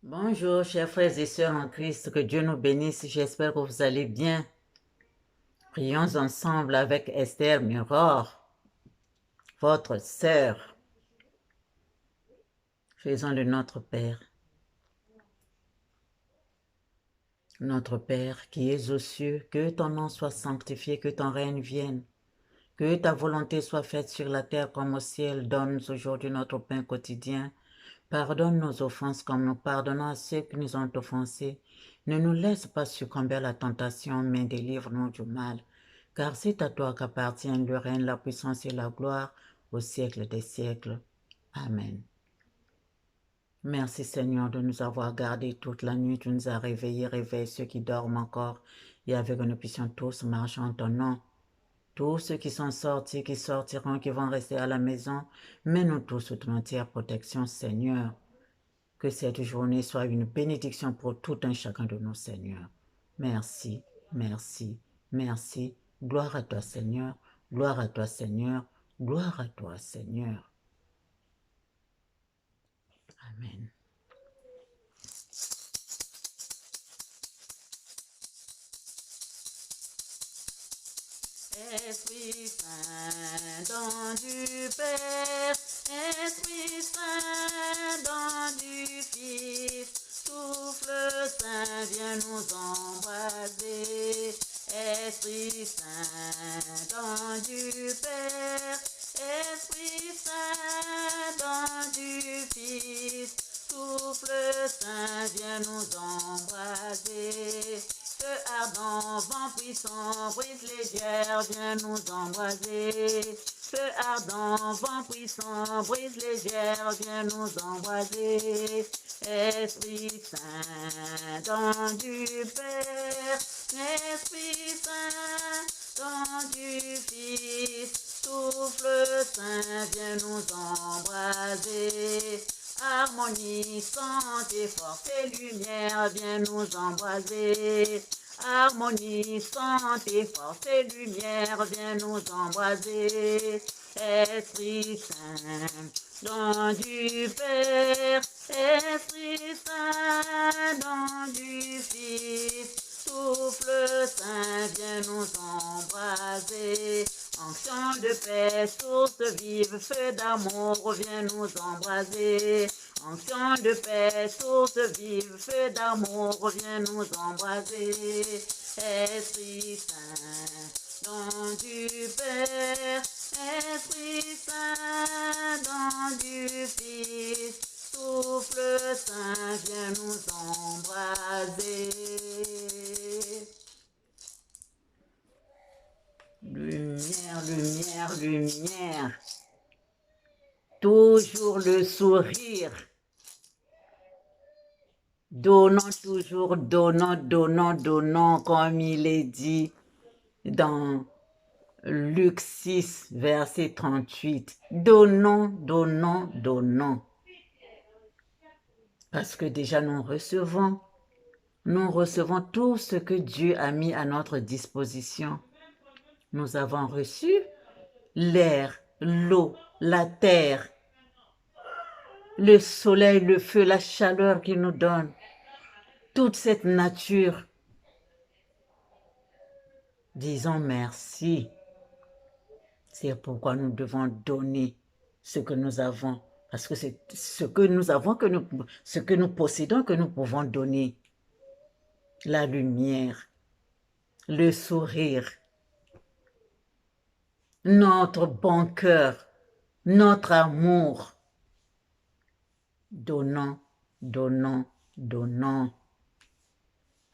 Bonjour, chers frères et sœurs en Christ, que Dieu nous bénisse. J'espère que vous allez bien. Prions ensemble avec Esther Muror, votre sœur. Faisons le Notre Père. Notre Père qui es aux cieux, que ton nom soit sanctifié, que ton règne vienne. Que ta volonté soit faite sur la terre comme au ciel. Donne-nous aujourd'hui notre pain quotidien. Pardonne nos offenses comme nous pardonnons à ceux qui nous ont offensés. Ne nous laisse pas succomber à la tentation, mais délivre-nous du mal. Car c'est à toi qu'appartiennent le règne, la puissance et la gloire au siècle des siècles. Amen. Merci Seigneur de nous avoir gardés toute la nuit. Tu nous as réveillés, réveille ceux qui dorment encore. Et avec que nous puissions tous marcher en ton nom. Tous ceux qui sont sortis, qui sortiront, qui vont rester à la maison, mets-nous tous sous ton entière protection, Seigneur. Que cette journée soit une bénédiction pour tout un chacun de nous, Seigneur. Merci, merci, merci. Gloire à toi, Seigneur. Gloire à toi, Seigneur. Gloire à toi, Seigneur. Amen. Esprit Saint, don du Père, Esprit Saint, don du Fils, souffle Saint, viens nous embraser. Esprit Saint, don du Père, Esprit Saint, don du Fils, souffle Saint, viens nous embraser. Feu ardent, vent puissant, brise légère, viens nous embraser. Feu ardent, vent puissant, brise légère, viens nous embraser. Esprit Saint, don du Père, Esprit Saint, don du Fils, souffle Saint, viens nous embraser. Harmonie, santé, force et lumière, viens nous embraser. Harmonie, santé, force et lumière, viens nous embraser. Esprit Saint, don du Père, Esprit Saint, don du Fils, souffle Saint, viens nous embraser. Onction de paix, source vive, feu d'amour, viens nous embraser. Onction de paix, source vive, feu d'amour, viens nous embraser. Esprit Saint, don du Père, Esprit Saint, don du Fils, souffle Saint, viens nous embraser. Lumière, lumière, lumière. Toujours le sourire. Donnant toujours, donnant, donnant, donnant, comme il est dit dans Luc 6, verset 38. Donnant, donnant, donnant. Parce que déjà nous recevons tout ce que Dieu a mis à notre disposition. Nous avons reçu l'air, l'eau, la terre, le soleil, le feu, la chaleur qu'il nous donne, toute cette nature. Disons merci. C'est pourquoi nous devons donner ce que nous avons. Parce que c'est ce que nous avons, ce que nous possédons, que nous pouvons donner. La lumière, le sourire, notre bon cœur, notre amour. Donnons, donnons, donnons.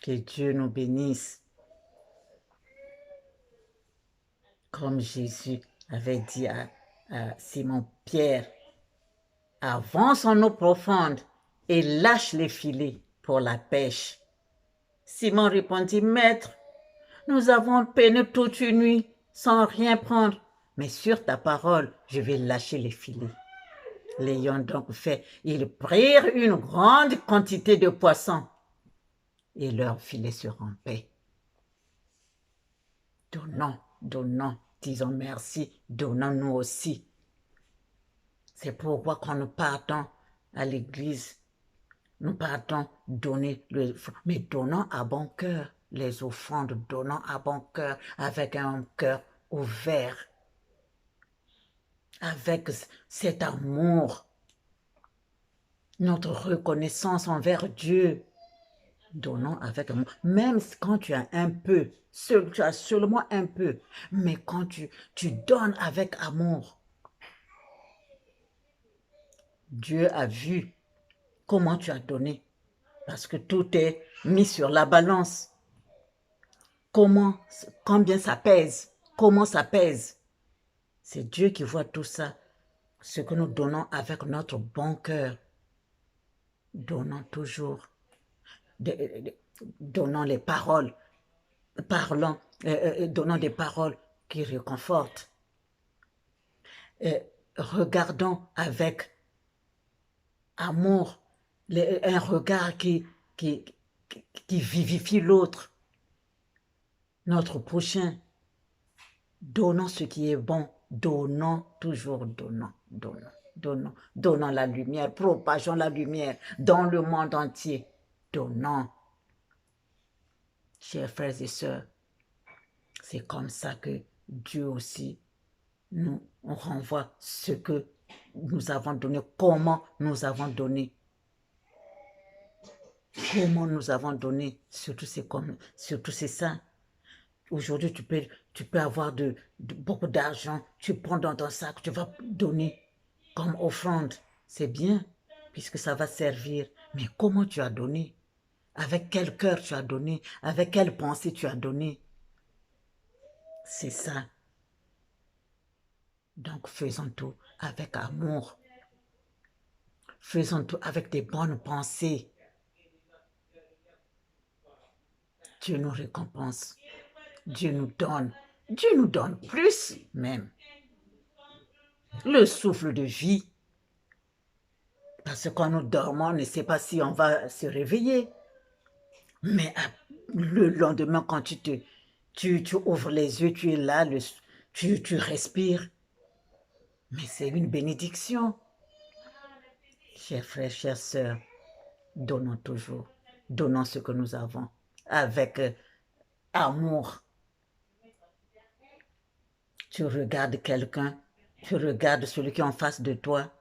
Que Dieu nous bénisse. Comme Jésus avait dit à Simon-Pierre, avance en eau profonde et lâche les filets pour la pêche. Simon répondit, Maître, nous avons peiné toute une nuit sans rien prendre, mais sur ta parole, je vais lâcher les filets. L'ayant donc fait, ils prirent une grande quantité de poissons et leurs filets se rompaient. Donnons, donnons, disons merci, donnons-nous aussi. C'est pourquoi quand nous partons à l'église, Nous partons donner, mais donnons à bon cœur les offrandes, donnons à bon cœur, avec un cœur ouvert, avec cet amour, notre reconnaissance envers Dieu. Donnons avec amour, même quand tu as un peu, tu as seulement un peu, mais quand tu donnes avec amour, Dieu a vu comment tu as donné, parce que tout est mis sur la balance. Combien ça pèse, comment ça pèse. C'est Dieu qui voit tout ça, ce que nous donnons avec notre bon cœur. Donnons toujours, donnons les paroles, parlons, donnons des paroles qui réconfortent. Regardons avec amour, un regard qui, qui vivifie l'autre, notre prochain. Donnons ce qui est bon, donnons, toujours donnons, donnons, donnons, donnons la lumière, propageons la lumière dans le monde entier. Donnons. Chers frères et sœurs, c'est comme ça que Dieu aussi nous renvoie ce que nous avons donné, comment nous avons donné. Comment nous avons donné, surtout c'est ça. Aujourd'hui, tu peux avoir beaucoup d'argent, tu prends dans ton sac, tu vas donner comme offrande. C'est bien, puisque ça va servir. Mais comment tu as donné? Avec quel cœur tu as donné? Avec quelle pensée tu as donné? C'est ça. Donc faisons tout avec amour. Faisons tout avec des bonnes pensées. Dieu nous récompense. Dieu nous donne. Dieu nous donne plus même. Le souffle de vie. Parce que quand nous dormons, on ne sait pas si on va se réveiller. Mais le lendemain, quand tu ouvres les yeux, tu es là, tu respires. Mais c'est une bénédiction. Chers frères, chères sœurs, donnons toujours. Donnons ce que nous avons avec amour. Tu regardes quelqu'un, tu regardes celui qui est en face de toi.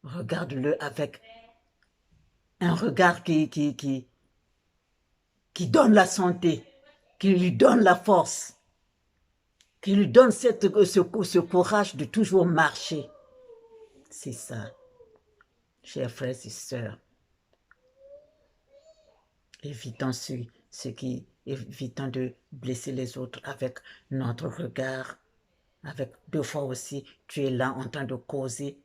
Regarde-le avec un regard qui donne la santé, qui lui donne la force, qui lui donne ce courage de toujours marcher. C'est ça, chers frères et sœurs. Évitons de blesser les autres avec notre regard, avec deux fois aussi, tu es là en train de causer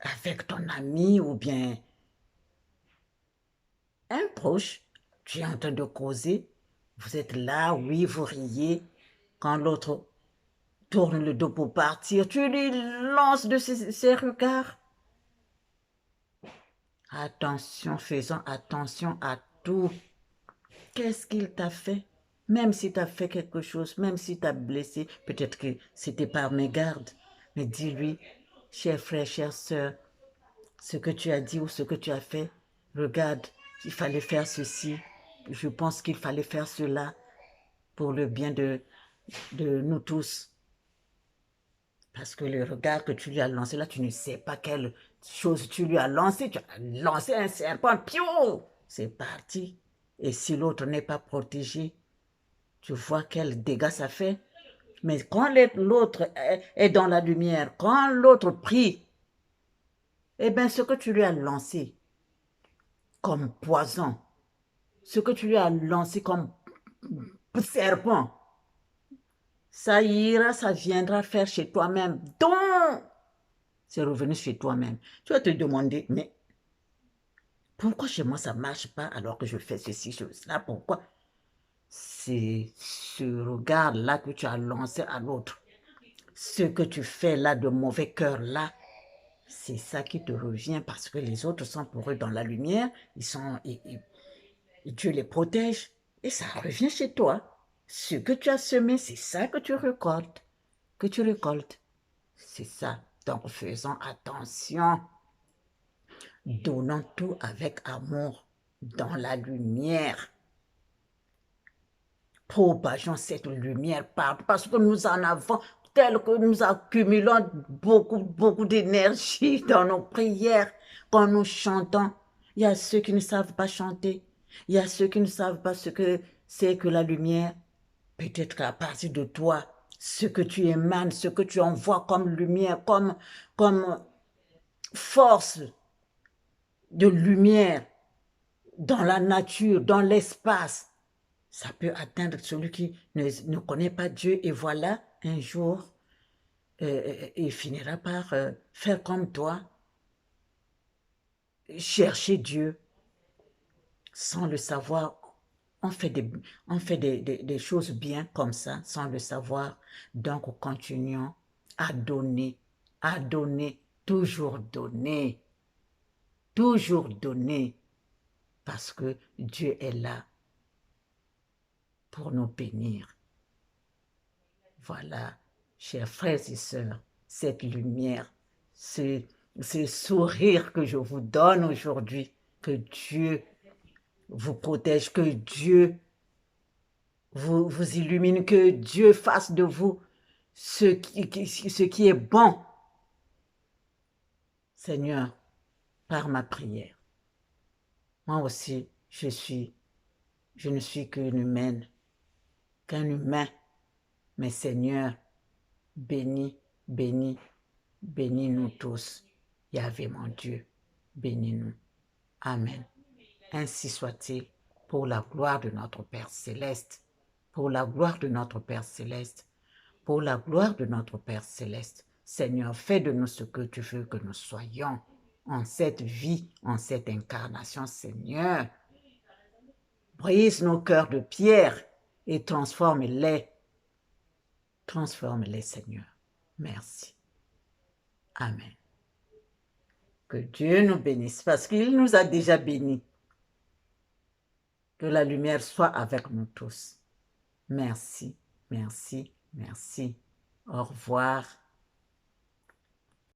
avec ton ami ou bien un proche, tu es en train de causer, vous êtes là, oui, vous riez, quand l'autre tourne le dos pour partir, tu lui lances de ses regards. Attention, faisons attention à tout. Qu'est-ce qu'il t'a fait? Même si tu as fait quelque chose, même si tu as blessé, peut-être que c'était par mégarde, mais dis-lui, cher frère, chère sœur, ce que tu as dit ou ce que tu as fait, regarde, il fallait faire ceci, je pense qu'il fallait faire cela pour le bien de nous tous. Parce que le regard que tu lui as lancé là, tu ne sais pas quelle chose tu lui as lancé. Tu as lancé un serpent, piou, c'est parti. Et si l'autre n'est pas protégé, tu vois quel dégât ça fait. Mais quand l'autre est dans la lumière, quand l'autre prie, eh bien ce que tu lui as lancé comme poison, ce que tu lui as lancé comme serpent, ça ira, ça viendra faire chez toi-même. Donc, c'est revenu chez toi-même. Tu vas te demander, mais pourquoi chez moi ça ne marche pas alors que je fais ceci, cela, pourquoi? C'est ce regard-là que tu as lancé à l'autre. Ce que tu fais là de mauvais cœur là, c'est ça qui te revient parce que les autres sont pour eux dans la lumière, Dieu les protège et ça revient chez toi. Ce que tu as semé, c'est ça que tu récoltes. C'est ça. Donc faisons attention. Donnons tout avec amour dans la lumière. Propageons cette lumière partout parce que nous en avons tel que nous accumulons beaucoup d'énergie dans nos prières quand nous chantons. Il y a ceux qui ne savent pas chanter. Il y a ceux qui ne savent pas ce que c'est que la lumière. Peut-être qu'à partir de toi, ce que tu émanes, ce que tu envoies comme lumière, comme force de lumière dans la nature, dans l'espace, ça peut atteindre celui qui ne connaît pas Dieu. Et voilà, un jour, il finira par faire comme toi, chercher Dieu sans le savoir. On fait des choses bien comme ça, sans le savoir. Donc, continuons à donner, toujours donner, parce que Dieu est là pour nous bénir. Voilà, chers frères et sœurs, cette lumière, ce sourire que je vous donne aujourd'hui, que Dieu vous protège, que Dieu vous illumine, que Dieu fasse de vous ce qui est bon. Seigneur, par ma prière, moi aussi, je ne suis qu'une humaine, qu'un humain, mais Seigneur, bénis, bénis, bénis-nous tous. Yahvé mon Dieu, bénis-nous. Amen. Ainsi soit-il, pour la gloire de notre Père céleste, pour la gloire de notre Père céleste, pour la gloire de notre Père céleste. Seigneur, fais de nous ce que tu veux que nous soyons en cette vie, en cette incarnation, Seigneur. Brise nos cœurs de pierre et transforme-les. Transforme-les, Seigneur. Merci. Amen. Que Dieu nous bénisse parce qu'il nous a déjà bénis. Que la lumière soit avec nous tous. Merci, merci, merci. Au revoir.